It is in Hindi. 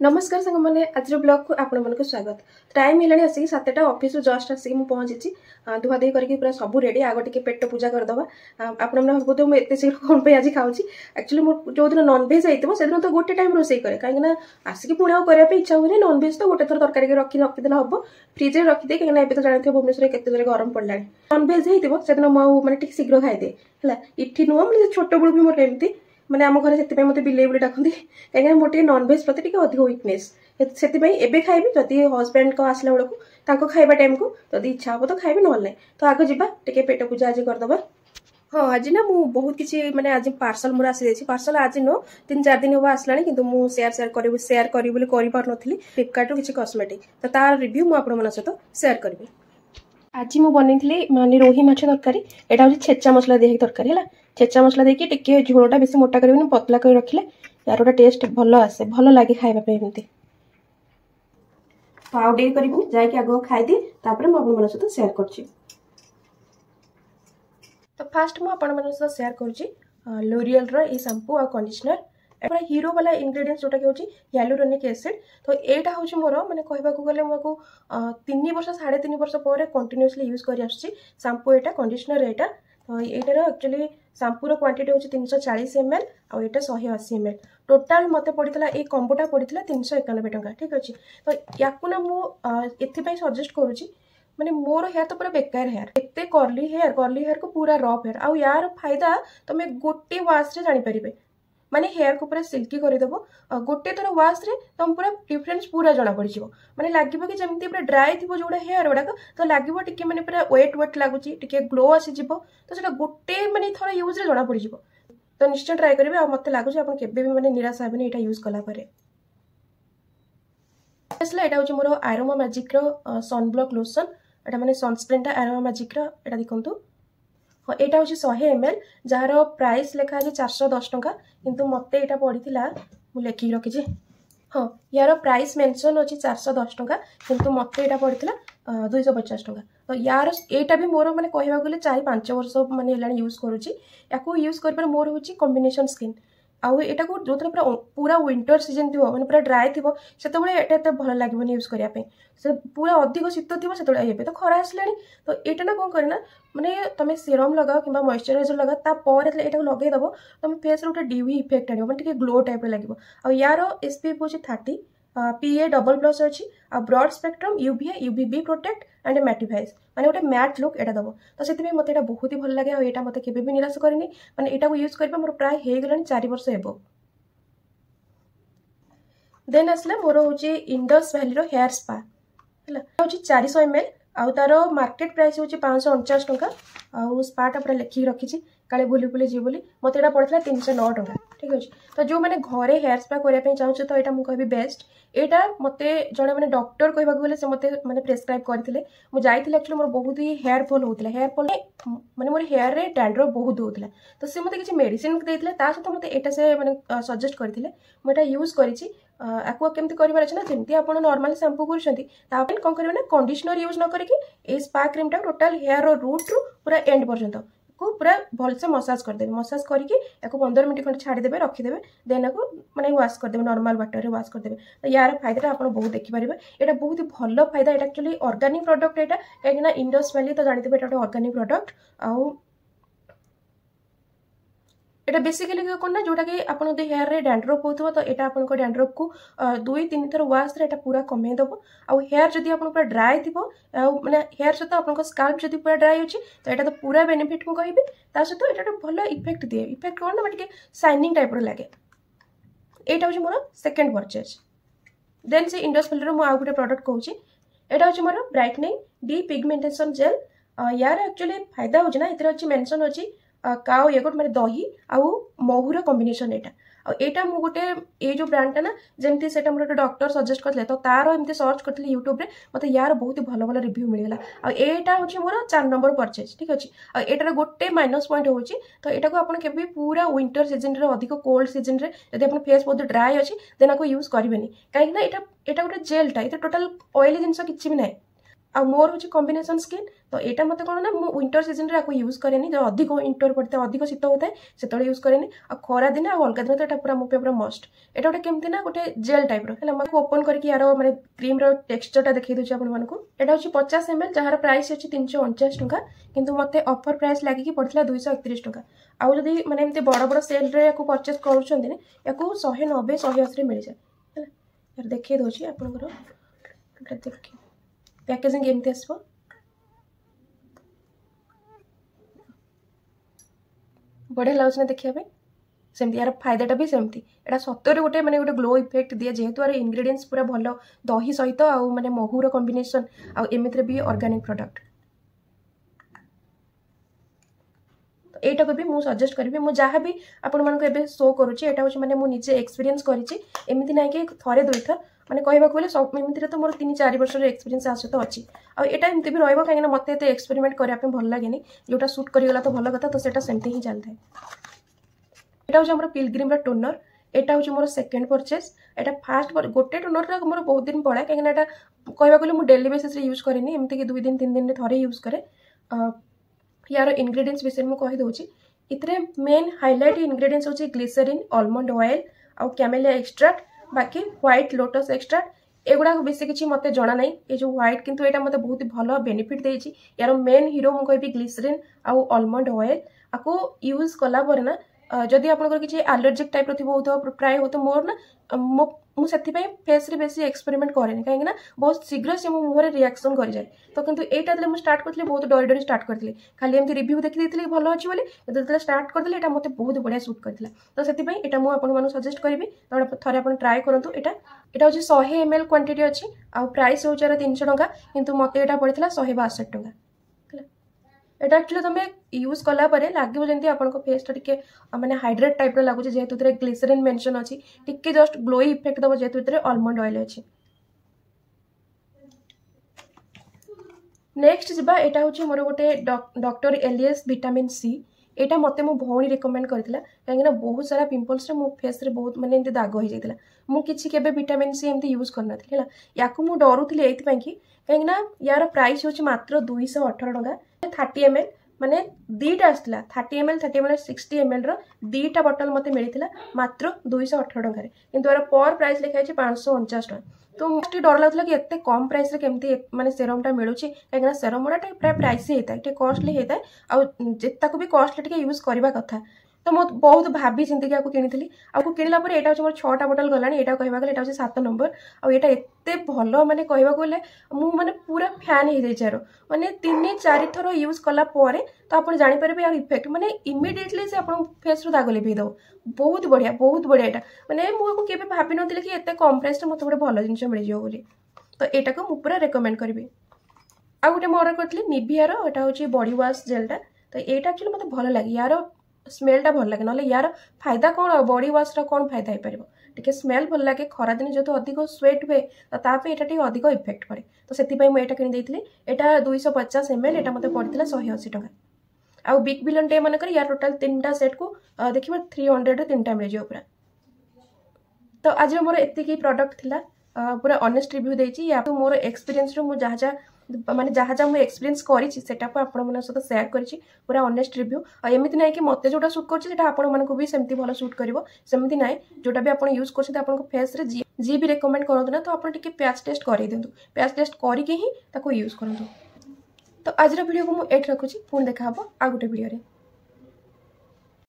नमस्कार सांग मैंने आज ब्लॉग को आपण मन को स्वागत। टाइम है आसिक 7टा ऑफिस जस्ट आसिक मुझे पहुंची धुआधुई करके पूरा सब रेडी आग टे पेट पूजा करदे। आप भावुथे मुझे शीघ्र कौन पे आज खाऊँ एक्चुअली मोर जो दिन नॉनभेज होती से दिन तो गोटे टाइम रोसे करे कहीं आसिक पुणी करने इच्छा हुए नॉनभेज तो गोटे थर तरकारी रखीदे हम फ्रिज में रखिदे कहीं तो जानते भुवनेश्वर के गरम पड़ा नॉनभेज होती से दिन मुझे शीघ्र खाईदे है इठी नुह मुझे छोट बड़ू भी मोटे एमती मैंने आम घर से मत बिले बोली डाकती कहीं मोटे नॉनभेज प्रति अधिक विकनेस से खाइबी जदि हजबैंड को आसला बेलू खाइबा टाइम को जब इच्छा हम तो खाइबी ना तो आगे जावा टे पेट पूजा आज करदे। हाँ आज ना मु बहुत किसी माने आज पार्सल मोर आसी पार्सल आज नो 3-4 दिन हम आसला कि शेयर करी फ्लिपकार्ट किसी कॉस्मेटिक तो तार रिव्यू मुझे सहित शेयर करी। आज मुझे बनई माने रोही माछ तरकारी यहाँ हूँ छेचा मसला दिए तरकारी है छेचा मसला देकी टिके झोलटा बेसी मोटा कर पतला कर रखिले यार गोटा टेस्ट भल आसे भल लगे खाइबा एमती तो आउ डे करी जाकि आग खाईदी मुझे सहित शेयर कर। तो फास्ट मुझे सहित शेयर कर लोरियल रो शैम्पू और कंडीशनर पूरा हीरो वाला इंग्रेडिएंट्स जोटा कि होची hyaluronic एसिड। तो एटा होची मोर माने कहबा को गले मको 3 वर्ष 3.5 वर्ष पर कंटिन्यूअसली यूज करी आछी शैम्पू एटा कंडीशनर एटा। तो एटार एक्चुअली शैम्पू रो क्वांटिटी होची 340 ml और एटा 180 ml टोटाल मते पड़ीतला ए कॉम्बोटा पड़ीतला 391 टंका ठीक अछि। तो याकू ना मु एथि पई सजेस्ट करूची माने मोर हेयर तो पूरा बेकार हेयर एते कर्ली हेयर को पूरा रफ हेयर आ यार फायदा तुम गोटे वाश रे जानि परिबे माने हेयर को पूरा सिल्की करदेव गोटे थर वाश रे तुम पूरा डिफरेंस पूरा जना पड़ माने लगे कि जमी पूरा ड्राई थी जो हेयर गुड़ाक तो लगे टी मैंने पूरा वेट लगुच टी ग्लो आसीज तो से गोटे माने थर यूज रे जना पड़ तो निश्चय ट्राए करेंगे आ मत लगुच आप माने निराश हेबे यहाँ यूज कला यहाँ हूँ मोर आरोमा मैजिक सनब्लॉक लोशन एटा माने सनस्क्रीन आरोमा मैजिक एटा देखु। हाँ यहाँ हूँ 100 ml जार प्राइस लिखा है 410 टंका किंतु मत यहाँ पड़ा मुझे लेखिकी रखी। हाँ यार प्राइस मेंशन अच्छी 410 टंका किंतु मत यहाँ पड़ा 250 टंका। तो यार यहाँ भी मोर मैंने कहवा गले 4-5 वर्ष माने यूज करुँची यूज कर मोर हूँ कॉम्बिनेशन स्किन आउ एटा को जो पूरा विंटर सीजन थी मैंने पूरा ड्राए थी से भल लगे यूज करने से पूरा अधिक शीत थी से तो खरा आसला तो यहाँ ना कौन करना माने तुम सीरम लगाओ कि मॉइस्चराइजर लगाओ तापर यहाँ लगेदेव तुम फेस गोटे ड्यूई इफेक्ट आने मैंने ग्लो टाइप लगे आ यार SPF हूँ 30 PA++ अच्छी a broad spectrum UVA UVB protect and mattifies माने गोटे मैट लुक एटा दब तो से मत बहुत ही भल लगे और यहाँ मत के निराश करनी माने यहाँ को यूज करबा मोर प्राय हो गला 4 वर्ष हेबो। देन आसला मोर हूँ इंडस वैली हेयर स्पा है हूँ 400 ml आउ तार मार्केट प्राइस हूँ 549 टंका आउ स्पाटा पूरा लिखिकी रखी काले भूली भूली जी बोली मत यहाँ पड़ा 309 टंका ठीक अच्छे। तो जो मैंने घरे हेयर स्पा करने चाहूँ तो यहाँ मुझे बेस्ट यहाँ मत जड़े मैंने डॉक्टर कहवा गले से मत मैंने प्रेस्क्राइब करते मुझे एक्चुअली मोर बहुत ही हेयर फॉल होता हेयर फॉल माने मोर हेयर रे डैंड्रफ बहुत होता तो सी मत किसी मेडिसिन देते सहित मत यहाँ से मैंने सजेस्ट करते मुझे यूज करी आपको केमती कर जमी आप नॉर्मल शैम्पू कर कौन करेंगे ना कंडीशनर यूज न करके स्पा क्रीम टा टोटाल हेयर रूट रु पूरा एंड पर्यंत को पूरा भलसे मसाज करदे मसाज करके 15 मिनट खंड छाड़ीदेवे रखीदेवे देन को मैंने वाश करदेवे नॉर्मल वाटर वाश करदेवे तो यार फायदा आप बहुत देखिपारे यहाँ बहुत ही भल फायदा यहाँ एक्चुअली ऑर्गेनिक प्रोडक्ट यहाँ कहीं इंडस वैली तो जानते हैं ऑर्गेनिक प्रोडक्ट आउ एटा बेसिकली कौन ना जोटा कि आप हेयर रे डैंड्रफ होता तो यहाँ आप डैंड्रफ को 2-3 थर वाश रे पूरा कमेदेव आउ हेयर जदि आप पूरा ड्राए थी मैंने हेयर सहित आप स्काल्प जदि पूरा ड्राए अच्छी तो यहाँ तो पूरा बेनिफिट मुझे कहि सहित यहाँ भल इफेक्ट दिए इफेक्ट कौन ना टे शाइनिंग टाइप लगे यहाँ हूँ मोर सेकेंड परचेज। देन से इंडस वैली मुझे आउ गोटे प्रोडक्ट कहूँ यहाँ हूँ मोर ब्राइटनिंग डी पिगमेंटेशन जेल यार एक्चुअली फायदा हो अच्छी मेंशन अच्छी काओ योगर्ट माने दही आउ महूर कॉम्बिनेशन यहाँ मु गोटे ये जो ब्रांडटा ना जमती से मोटे डॉक्टर सजेस्ट करते तो तार एमती सर्च करते यूट्यूब रे मत यार बहुत ही भल भल रिव्यू मिलगला आटा हूँ मोर 4 नंबर परचेज ठीक अच्छे। आर गोटे माइनस पॉइंट हूँ तो यहाँ को आप पूरा विंटर सीजन रे अधिक कोल्ड सीजन रे यदि आप फेस बहुत ड्राए अच्छी देन आपको यूज करेंगे कहीं यहाँ गोटे जेलटा ये टोटाल ऑयली जिनस किसी भी ना आ मोर हूँ कॉम्बिनेशन स्किन तो यहाँ मत कौन ना विंटर सीजन में यूज कैनि जो अधिक विंटर पड़ता है अधिक शीत होता है से यूज कैनि आ खरा दिन आ अलग दिन तो यहाँ पूरा मो पूरा मस्ट यहाँ गोटे केमती ना गोटे जेल टाइप है ओपन करके यार माने क्रीम टेक्सचरटा देखी दूसरी आपको यहाँ हूँ 50 ml जार प्राइस अच्छी 349 टंका किंतु मत ऑफर प्राइस लगिकी पड़ता 231 टंका आउ जदि माने एमती बड़ बड़ सेल रे परचेस करुँच या 190 180 मिल जाए है यार देखिए दूसरी आपंकर देखिए पैकेजिंग एमती आसो बढ़िया लगुच ना देखा सेमती यार फायदाटा भी सेमती एटा सतरे गोटे माने गोटे ग्लो इफेक्ट दिए जेहेतु यार इंग्रेडिएंट्स पूरा भल दही सहित आउ माने महूर कॉम्बिनेशन आउ एमिति भी ऑर्गेनिक प्रोडक्ट एटा को भी मु सजेस्ट करी मु जहाँ भी आपण मानको एबे शो करूची एटा होची माने मु निजे एक्सपीरियंस करिची एमिति नै कि थरे दुई थर माने कहबा को बोले सब एमिति तो मोर 3-4 वर्ष रे एक्सपीरियंस आसो तो अछि आ एटा एमिति भी रहइबो काहे ना मते एते एक्सपेरिमेंट करिया पे भल लागेनी जोटा शूट करि गला तो भल कथा तो सेटा सेमती ही चलथाय एटा होची हमर पिलग्रिम रा टोनर एटा होची मोर सेकंड परचेस एटा फर्स्ट गोटे टोनर रा मोर बहुत दिन पड़ा काहे ना एटा कहबा को मु डेली बेसिस रे यूज करेनी एमिति कि 2 दिन 3 दिन रे थरे यूज करे यार इंग्रेडिएंट्स विषय में कहि दोची इतरे मेन हाइलाइट इंग्रेडिएंट्स होची ग्लिसरीन आलमंड ऑयल आ कैमेलिया एक्सट्रैक्ट बाकी व्हाइट लोटस एक्सट्रैक्ट एगुड़ा बेसी किसी मत जना ना ये जो व्हाइट किंतु एटा मते बहुत भल बेनिफिट देछि यार मेन हीरो मु कहबी ग्लिसरीन आ आलमंड ऑयल आको यूज कला पर ना जदि आपनकर किसी एलर्जिक टाइप रो थिबो तो प्राय हो तो मोर ना मु सेति फेस रे बेसी एक्सपेरिमेंट करेनि काहे ना बहुत शीघ्र से मो मुहरे रिएक्शन कर जाए तो किंतु एटा दले मु स्टार्ट करथले बहुत डर डर स्टार्ट करथले खाली एमती रिव्यू देखि देथले भलो अछि बोली जदि स्टार्ट करथले एटा मते बहुत बढ़िया सूट करथिला तो सेति एटा मु आपन मानु सजेस्ट करबी तो थरे आपन ट्राई करंतु एटा होची 100 ml क्वांटिटी अछि आ प्राइस होची 300 टंका किंतु मते एटा पड़िथिला 162 टंका एटा एक्चुअली तुम यूज कला परे लागिबो जंती आपनको फेस टिके माने हाइड्रेट टाइप रो लागुचे जेहेतु तरे ग्लिसरीन मेंशन अछि टिके जस्ट ग्लोई इफेक्ट दबो जेहेतु तरे आलमंड ऑयल अछि नेक्स्ट जिबा एटा होची मोर गोटे डॉक्टर एलियस विटामिन सी एटा मते मो भौणी रिकमेंड करथिला काहे ना बहुत सारा पिंपल्स रे मो फेस रे बहुत माने एंती दाग हो जाइतिला मु किछि केबे विटामिन सी एंती यूज करनथिला हला याकु मु डरुथिले एथि पई कि काहे ना यार प्राइस होची मात्र 218 टंका 30 ml माने दीटा आसला 30 ml 60 ml रो दीटा बोतल मते मिलिथिला मात्र 218 टंका रे किंतु यार पर प्राइस लिखाइ छै 549 टंका तो मुझे डर लगता कि एते कम प्राइस रे केमती माने सेरमटा मिलुची काहेना सेरमटा प्राय प्राइसी होता है कॉस्टली होता है आ जेता को भी कॉस्टली टिके यूज करबा कथा तो मो बहुत भाभी चिंती कि किनी आपको किनला पर एटा मोर 6टा बोतल गलानी एटा कहबा गले एटा 7 नंबर आ एटा एते भलो माने कहबा गले मु माने पूरा फैन हे जाय चारो माने 3-4 थरो यूज कला परे तो आपण जानि परबे यार इफेक्ट माने इमीडिएटली से आपण फेस रो दाग लेबे दो बहुत बढ़िया एटा माने मु को केबे भाबी नथिले कि एते कम प्राइस रे मते गोटे भलो जिंस मिल जियो बोली तो एटा को मु पूरा रेकमेंड करबी आ गोटे म ऑर्डर करथली निविया रो एटा होची बॉडी वॉश जेलटा तो एटा एक्चुअली मते भलो लागी यार स्मेलटा भल लगे ना यार फायदा कौन बॉडी वॉश कौन फायदा हो पार टे स्मेल भल लगे खरा दिन जो अधिक स्वेट हुए तो ताप ये अधिक इफेक्ट पड़े तो से मुझे किनी यहाँ 250 ml एटा मते पड़ता 180 टंका आउ बिग बिलियन डे मानक यार टोटाल 3टा सेट को देखिए 300 रे 3टा मिल जाए पूरा तो आज मोर एतिकी प्रोडक्ट थिला पूरा ऑनेस्ट रिव्यू देछि या तो मोर एक्सपीरियंस रो मु जहा माने जहाँ जहाँ मुझे एक्सपीरियंस करी सेटा आपण मन सहित शेयर करी पूरा ऑनेस्ट रिव्यू एमती ना कि मते जोटा सूट करछि आपण मन को भी सेमती भलो सूट करिवो सेमती ना जोटा भी आपण यूज करछि आपण को फेस रे जी भी रेकमेंड करंतु ना तो आपण टिके पैच टेस्ट करि देंतु पैच टेस्ट करी के ही ताको यूज करंतु तो आज वीडियो को मु एट रखुछि पुन देखा हबो आ गुटे वीडियो रे।